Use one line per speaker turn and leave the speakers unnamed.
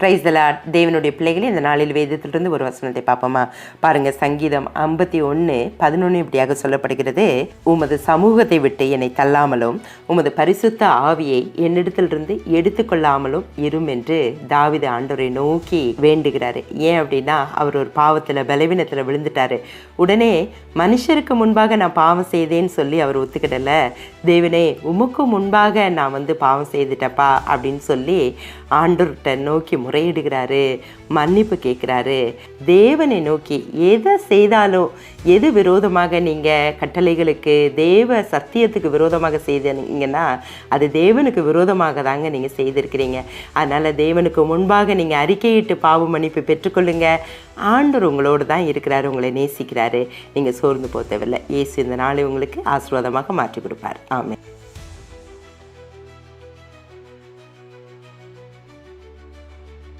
Praise the Lord. தேவனுடைய பிள்ளைகளே, இந்த நாளில் வேதத்திலிருந்து ஒரு வசனத்தை பார்ப்போமா? பாருங்க, சங்கீதம் 51:11 இப்படியாக சொல்லப்படுகிறது. உமது சமூகத்தை விட்டு என்னை தள்ளாமலும் உமது பரிசுத்த ஆவியை என்னிடத்திலிருந்து எடுத்துக்கொள்ளாமலும் இரும் என்று தாவீது ஆண்டவரை நோக்கி வேண்டுகிறாரு. ஏன் அப்படின்னா, அவர் ஒரு பாவத்தில் பலவீனத்தில் விழுந்துட்டாரு. உடனே மனுஷருக்கு முன்பாக நான் பாவம் செய்தேன்னு சொல்லி அவர் ஒத்துக்கிடல. தேவனே, உமக்கு முன்பாக நான் பாவம் செய்துட்டப்பா அப்படின்னு சொல்லி ஆண்டவர்கிட்ட நோக்கி முறையிடுகிறாரு, மன்னிப்பு கேட்குறாரு. தேவனை நோக்கி எதை செய்தாலும், எது விரோதமாக நீங்கள் கட்டளைகளுக்கு, தேவ சத்தியத்துக்கு விரோதமாக செய்தீங்கன்னா அது தேவனுக்கு விரோதமாக தாங்க நீங்கள் செய்திருக்கிறீங்க. அதனால் தேவனுக்கு முன்பாக நீங்கள் அறிக்கையிட்டு பாவ மன்னிப்பு பெற்றுக்கொள்ளுங்க. ஆண்டவர் உங்களோடு தான் இருக்கிறாரு, உங்களை நேசிக்கிறாரு. நீங்கள் சோர்ந்து போத்தவில்லை. இயேசு இந்த நாளை உங்களுக்கு ஆசீர்வாதமாக மாற்றி கொடுப்பார். ஆமென்.